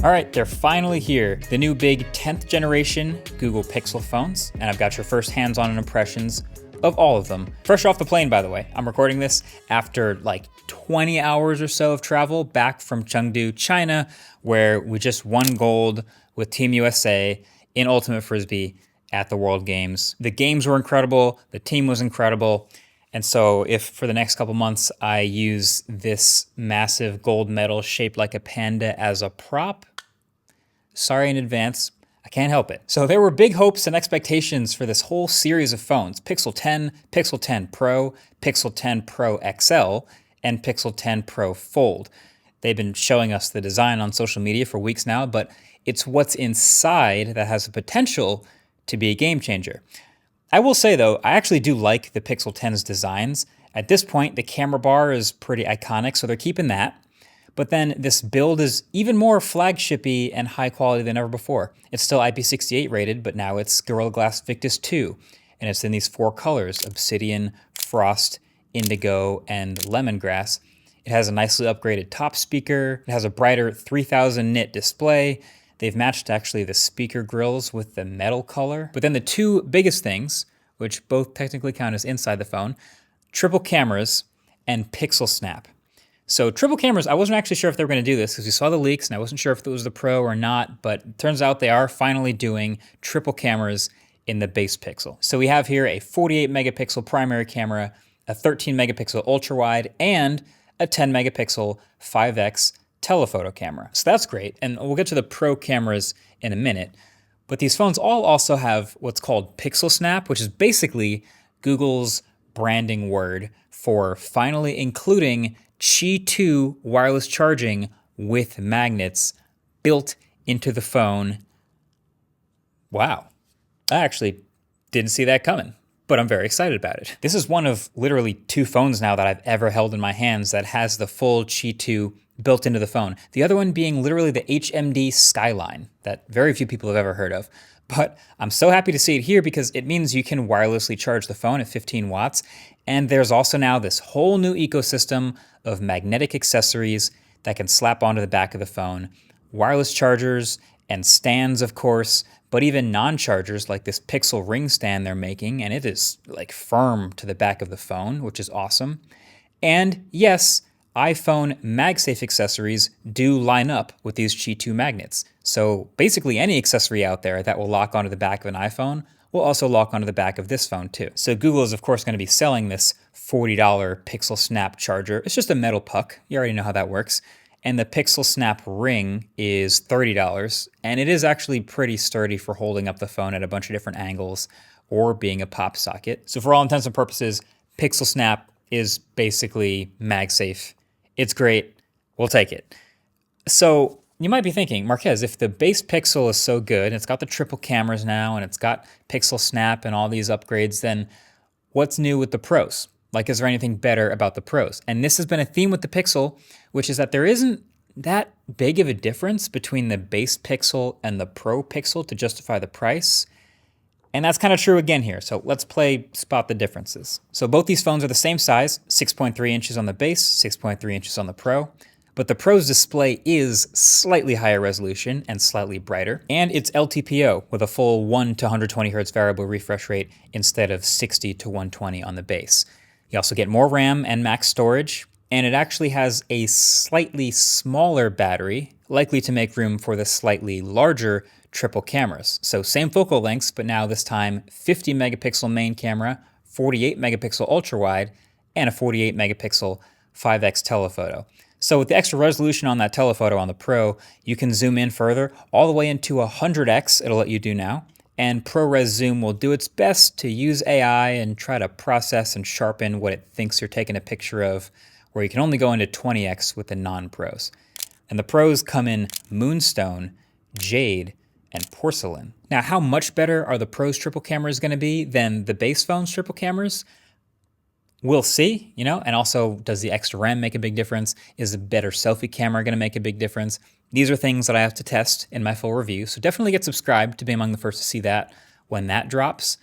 All right, they're finally here. The new big 10th generation Google Pixel phones, and I've got your first hands-on impressions of all of them. Fresh off the plane, by the way. I'm recording this after like 20 hours or so of travel back from Chengdu, China, where we just won gold with Team USA in Ultimate Frisbee at the World Games. The games were incredible, the team was incredible, and so if for the next couple months I use this massive gold medal shaped like a panda as a prop, sorry in advance, I can't help it. So there were big hopes and expectations for this whole series of phones: Pixel 10, Pixel 10 Pro, Pixel 10 Pro XL, and Pixel 10 Pro Fold. They've been showing us the design on social media for weeks now, but it's what's inside that has the potential to be a game changer. I will say though, I actually do like the Pixel 10's designs. At this point, the camera bar is pretty iconic, so they're keeping that. But then this build is even more flagship-y and high quality than ever before. It's still IP68 rated, but now it's Gorilla Glass Victus 2. And it's in these 4 colors: obsidian, frost, indigo, and lemongrass. It has a nicely upgraded top speaker. It has a brighter 3000 nit display. They've matched actually the speaker grills with the metal color. But then the two biggest things, which both technically count as inside the phone: triple cameras and pixel snap. So triple cameras, I wasn't actually sure if they were going to do this because we saw the leaks and I wasn't sure if it was the Pro or not, but it turns out they are finally doing triple cameras in the base Pixel. So we have here a 48 megapixel primary camera, a 13 megapixel ultra wide, and a 10 megapixel 5x telephoto camera. So that's great, and we'll get to the Pro cameras in a minute. But these phones all also have what's called Pixel Snap, which is basically Google's branding word for finally including Qi 2 wireless charging with magnets built into the phone. Wow, I actually didn't see that coming, but I'm very excited about it. This is one of literally 2 phones now that I've ever held in my hands that has the full Qi 2 built into the phone. The other one being literally the HMD Skyline that very few people have ever heard of. But I'm so happy to see it here because it means you can wirelessly charge the phone at 15 watts. And there's also now this whole new ecosystem of magnetic accessories that can slap onto the back of the phone. Wireless chargers and stands, of course, but even non-chargers like this Pixel Ring stand they're making, and it is like firm to the back of the phone, which is awesome. And yes, iPhone MagSafe accessories do line up with these Qi 2 magnets. So basically any accessory out there that will lock onto the back of an iPhone will also lock onto the back of this phone too. So Google is of course going to be selling this $40 Pixel Snap charger. It's just a metal puck. You already know how that works. And the Pixel Snap ring is $30. And it is actually pretty sturdy for holding up the phone at a bunch of different angles or being a pop socket. So for all intents and purposes, Pixel Snap is basically MagSafe. It's great. We'll take it. So you might be thinking, Marquez, if the base Pixel is so good, and it's got the triple cameras now, and it's got Pixel Snap and all these upgrades, then what's new with the Pros? Like, is there anything better about the Pros? And this has been a theme with the Pixel, which is that there isn't that big of a difference between the base Pixel and the Pro Pixel to justify the price. And that's kind of true again here. So let's play spot the differences. So both these phones are the same size, 6.3 inches on the base, 6.3 inches on the Pro. But the Pro's display is slightly higher resolution and slightly brighter. And it's LTPO with a full 1 to 120 Hz variable refresh rate instead of 60 to 120 on the base. You also get more RAM and max storage. And it actually has a slightly smaller battery, likely to make room for the slightly larger triple cameras. So same focal lengths, but now this time 50 megapixel main camera, 48 megapixel ultra wide, and a 48 megapixel 5x telephoto. So with the extra resolution on that telephoto on the Pro, you can zoom in further, all the way into 100x it'll let you do now. And ProRes Zoom will do its best to use AI and try to process and sharpen what it thinks you're taking a picture of, where you can only go into 20x with the non-Pros. And the Pros come in Moonstone, Jade, and Porcelain. Now, how much better are the Pro's triple cameras going to be than the base phone's triple cameras? We'll see, and also, does the extra RAM make a big difference? Is a better selfie camera going to make a big difference? These are things that I have to test in my full review, so definitely get subscribed to be among the first to see that when that drops.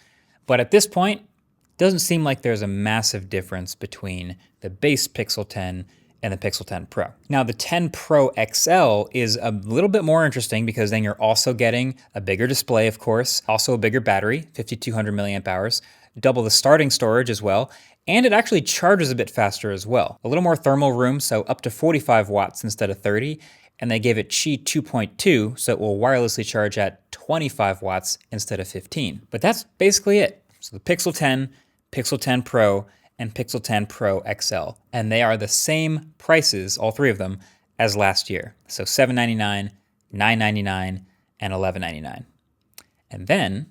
But at this point, it doesn't seem like there's a massive difference between the base Pixel 10 and the Pixel 10 Pro. Now the 10 Pro XL is a little bit more interesting because then you're also getting a bigger display, of course, also a bigger battery, 5200 milliamp hours, double the starting storage as well, and it actually charges a bit faster as well. A little more thermal room, so up to 45 watts instead of 30, and they gave it Qi 2.2, so it will wirelessly charge at 25 watts instead of 15. But that's basically it. So the Pixel 10, Pixel 10 Pro, and Pixel 10 Pro XL. And they are the same prices, all three of them, as last year. So $799, $999, and $1199. And then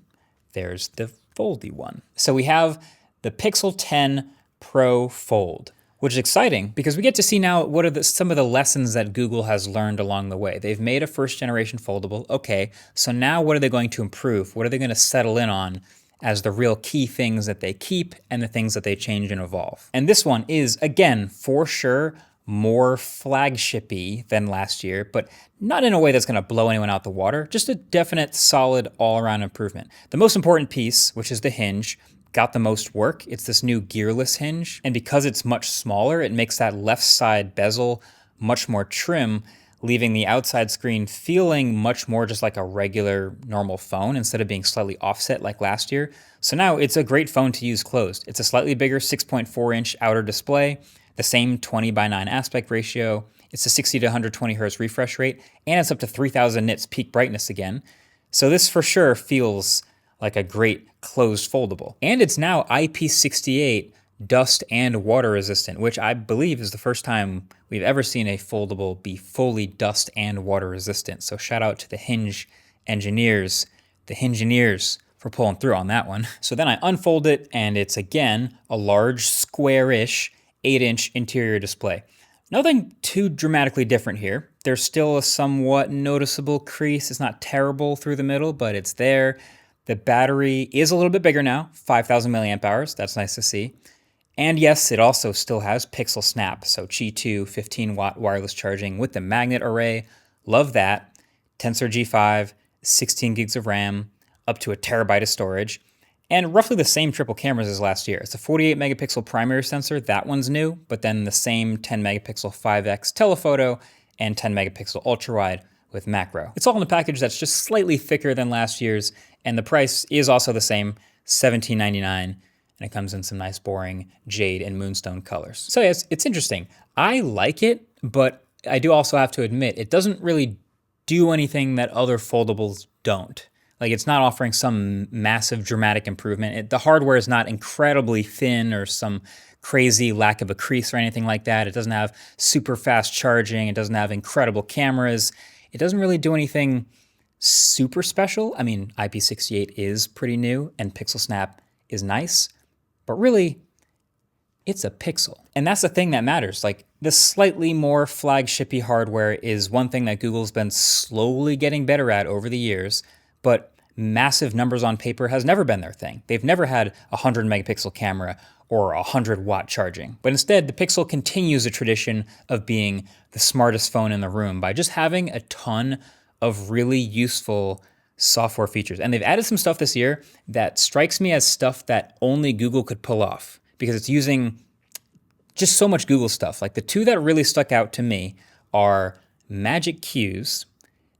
there's the foldy one. So we have the Pixel 10 Pro Fold, which is exciting because we get to see now what are some of the lessons that Google has learned along the way. They've made a first generation foldable. Okay, so now what are they going to improve? What are they going to settle in on as the real key things that they keep and the things that they change and evolve? And this one is, again, for sure, more flagship-y than last year, but not in a way that's going to blow anyone out the water, just a definite, solid, all-around improvement. The most important piece, which is the hinge, got the most work. It's this new gearless hinge, and because it's much smaller, it makes that left side bezel much more trim, leaving the outside screen feeling much more just like a regular normal phone instead of being slightly offset like last year. So now it's a great phone to use closed. It's a slightly bigger 6.4-inch outer display, the same 20:9 aspect ratio. It's a 60 to 120 hertz refresh rate, and it's up to 3000 nits peak brightness again. So this for sure feels like a great closed foldable. And it's now IP68 dust and water resistant, which I believe is the first time we've ever seen a foldable be fully dust and water resistant. So shout out to the Hinge engineers, the Hingineers, for pulling through on that one. So then I unfold it, and it's again a large square-ish 8-inch interior display. Nothing too dramatically different here. There's still a somewhat noticeable crease. It's not terrible through the middle, but it's there. The battery is a little bit bigger now, 5000 milliamp hours. That's nice to see. And yes, it also still has Pixel Snap, so Qi 2 15-watt wireless charging with the magnet array. Love that. Tensor G5, 16 gigs of RAM, up to a terabyte of storage, and roughly the same triple cameras as last year. It's a 48 megapixel primary sensor. That one's new, but then the same 10 megapixel 5x telephoto and 10 megapixel ultra wide with macro. It's all in a package that's just slightly thicker than last year's, and the price is also the same, $17.99, and it comes in some nice boring jade and moonstone colors. So yes, it's interesting. I like it, but I do also have to admit, it doesn't really do anything that other foldables don't. Like, it's not offering some massive dramatic improvement. The hardware is not incredibly thin or some crazy lack of a crease or anything like that. It doesn't have super fast charging. It doesn't have incredible cameras. It doesn't really do anything super special. I mean, IP68 is pretty new and Pixel Snap is nice, but really, it's a Pixel. And that's the thing that matters. Like, the slightly more flagship-y hardware is one thing that Google's been slowly getting better at over the years, but massive numbers on paper has never been their thing. They've never had a 100 megapixel camera or 100 watt charging. But instead, the Pixel continues a tradition of being the smartest phone in the room by just having a ton of really useful software features. And they've added some stuff this year that strikes me as stuff that only Google could pull off because it's using just so much Google stuff. Like, the two that really stuck out to me are Magic Cues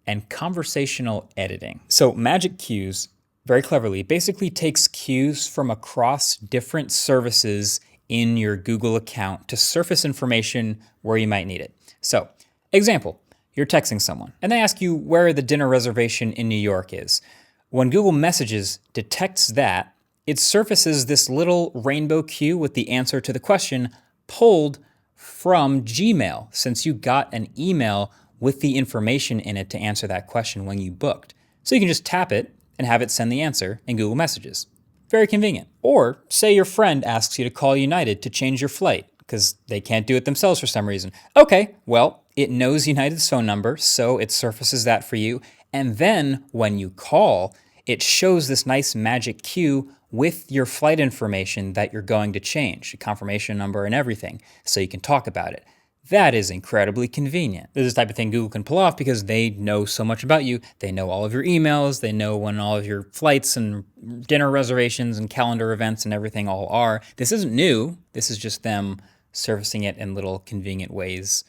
and Conversational Editing. So Magic Cues, very cleverly, basically takes cues from across different services in your Google account to surface information where you might need it. So, example, you're texting someone and they ask you where the dinner reservation in New York is. When Google Messages detects that, it surfaces this little rainbow cue with the answer to the question pulled from Gmail, since you got an email with the information in it to answer that question when you booked. So you can just tap it and have it send the answer in Google Messages. Very convenient. Or say your friend asks you to call United to change your flight because they can't do it themselves for some reason. Okay, well, it knows United's phone number, so it surfaces that for you. And then when you call, it shows this nice magic cue with your flight information that you're going to change, a confirmation number and everything, so you can talk about it. That is incredibly convenient. This is the type of thing Google can pull off because they know so much about you. They know all of your emails. They know when all of your flights and dinner reservations and calendar events and everything all are. This isn't new. This is just them surfacing it in little convenient ways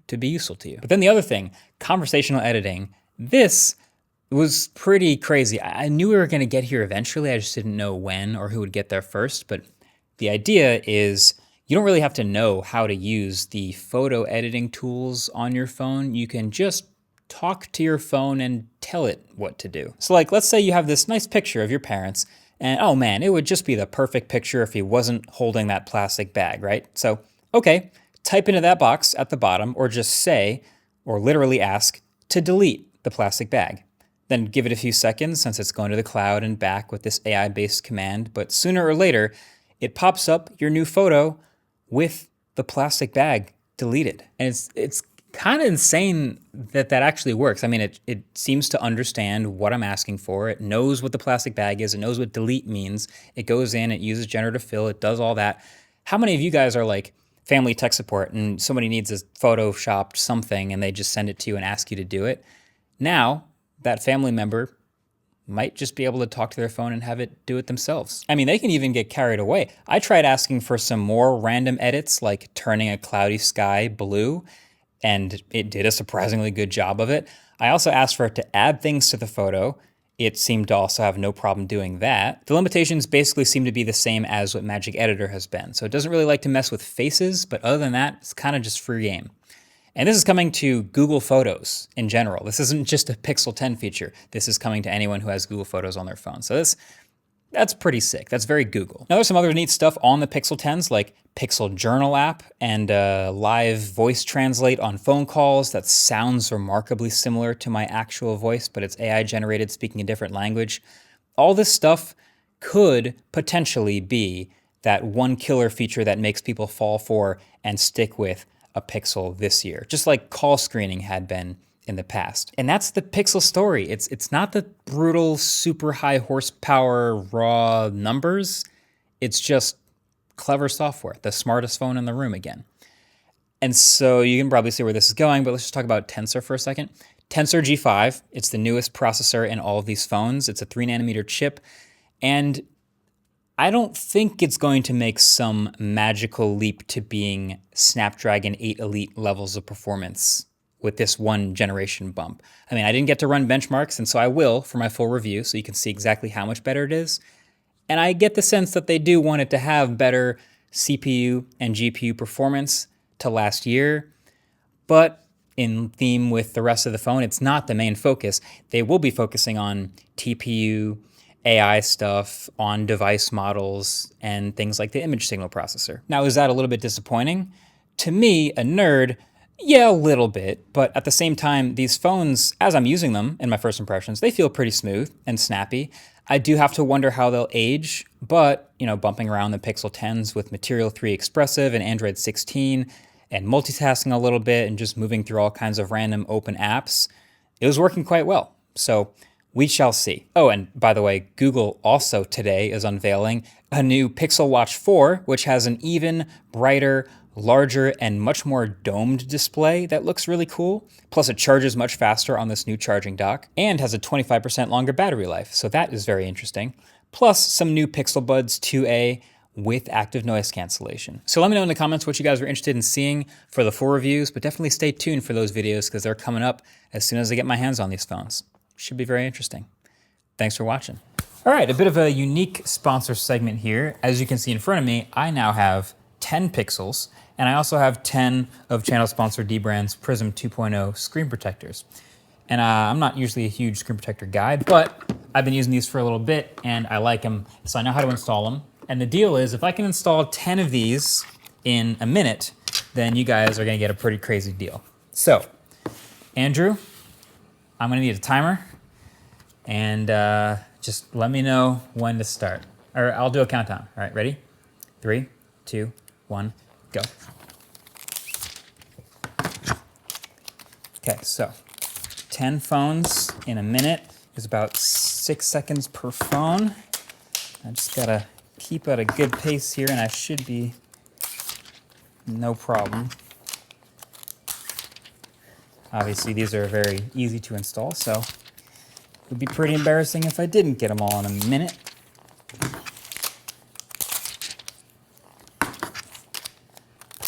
to be useful to you. But then the other thing, conversational editing, this was pretty crazy. I knew we were going to get here eventually. I just didn't know when or who would get there first. But the idea is you don't really have to know how to use the photo editing tools on your phone. You can just talk to your phone and tell it what to do. So like, let's say you have this nice picture of your parents and oh man, it would just be the perfect picture if he wasn't holding that plastic bag, right? So, okay, type into that box at the bottom or just say, or literally ask to delete the plastic bag. Then give it a few seconds since it's going to the cloud and back with this AI-based command, but sooner or later, it pops up your new photo with the plastic bag deleted. And it's kind of insane that that actually works. I mean, it seems to understand what I'm asking for. It knows what the plastic bag is. It knows what delete means. It goes in, it uses generative fill, it does all that. How many of you guys are like family tech support and somebody needs a photoshopped something and they just send it to you and ask you to do it? Now, that family member might just be able to talk to their phone and have it do it themselves. I mean, they can even get carried away. I tried asking for some more random edits, like turning a cloudy sky blue, and it did a surprisingly good job of it. I also asked for it to add things to the photo. It seemed to also have no problem doing that. The limitations basically seem to be the same as what Magic Editor has been. So it doesn't really like to mess with faces, but other than that, it's kind of just free game. And this is coming to Google Photos in general. This isn't just a Pixel 10 feature. This is coming to anyone who has Google Photos on their phone. So that's pretty sick. That's very Google. Now there's some other neat stuff on the Pixel 10s like Pixel Journal app and live voice translate on phone calls. That sounds remarkably similar to my actual voice, but it's AI generated speaking a different language. All this stuff could potentially be that one killer feature that makes people fall for and stick with a Pixel this year, just like call screening had been in the past. And that's the Pixel story. It's not the brutal, super high horsepower, raw numbers. It's just clever software, the smartest phone in the room again. And so you can probably see where this is going, but let's just talk about Tensor for a second. Tensor G5, it's the newest processor in all of these phones. It's a 3nm chip, and I don't think it's going to make some magical leap to being Snapdragon 8 Elite levels of performance with this one generation bump. I mean, I didn't get to run benchmarks, and so I will for my full review so you can see exactly how much better it is. And I get the sense that they do want it to have better CPU and GPU performance to last year, but in theme with the rest of the phone, it's not the main focus. They will be focusing on TPU, AI stuff, on device models, and things like the image signal processor. Now, is that a little bit disappointing? To me, a nerd, yeah, a little bit, but at the same time, these phones, as I'm using them in my first impressions, they feel pretty smooth and snappy. I do have to wonder how they'll age, but, bumping around the Pixel 10s with Material 3 Expressive and Android 16 and multitasking a little bit and just moving through all kinds of random open apps, it was working quite well. So we shall see. Oh, and by the way, Google also today is unveiling a new Pixel Watch 4, which has an even brighter, larger, and much more domed display that looks really cool. Plus it charges much faster on this new charging dock and has a 25% longer battery life. So that is very interesting. Plus some new Pixel Buds 2a with active noise cancellation. So let me know in the comments what you guys are interested in seeing for the full reviews, but definitely stay tuned for those videos because they're coming up as soon as I get my hands on these phones. Should be very interesting. Thanks for watching. All right, a bit of a unique sponsor segment here. As you can see in front of me, I now have 10 Pixels, and I also have 10 of channel sponsor dbrand's Prism 2.0 screen protectors. And I'm not usually a huge screen protector guy, but I've been using these for a little bit and I like them, so I know how to install them. And the deal is if I can install 10 of these in a minute, then you guys are gonna get a pretty crazy deal. So, Andrew, I'm gonna need a timer and just let me know when to start. Or I'll do a countdown. All right, ready? 3, 2, 1, go. Okay, so 10 phones in a minute is about 6 seconds per phone. I just gotta keep at a good pace here and I should be no problem. Obviously these are very easy to install, so it would be pretty embarrassing if I didn't get them all in a minute.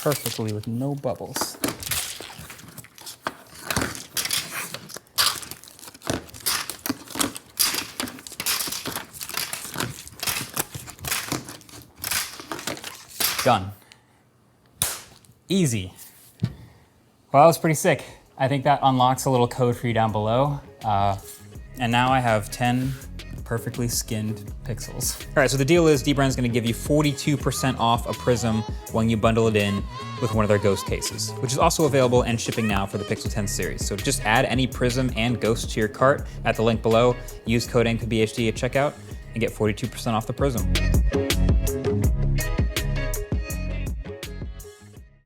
perfectly with no bubbles. Done. Easy. Well, that was pretty sick. I think that unlocks a little code for you down below. And now I have 10 perfectly skinned pixels. All right, so the deal is dbrand's gonna give you 42% off a Prism when you bundle it in with one of their Ghost cases, which is also available and shipping now for the Pixel 10 series. So just add any Prism and Ghost to your cart at the link below, use code NKBHD at checkout, and get 42% off the Prism.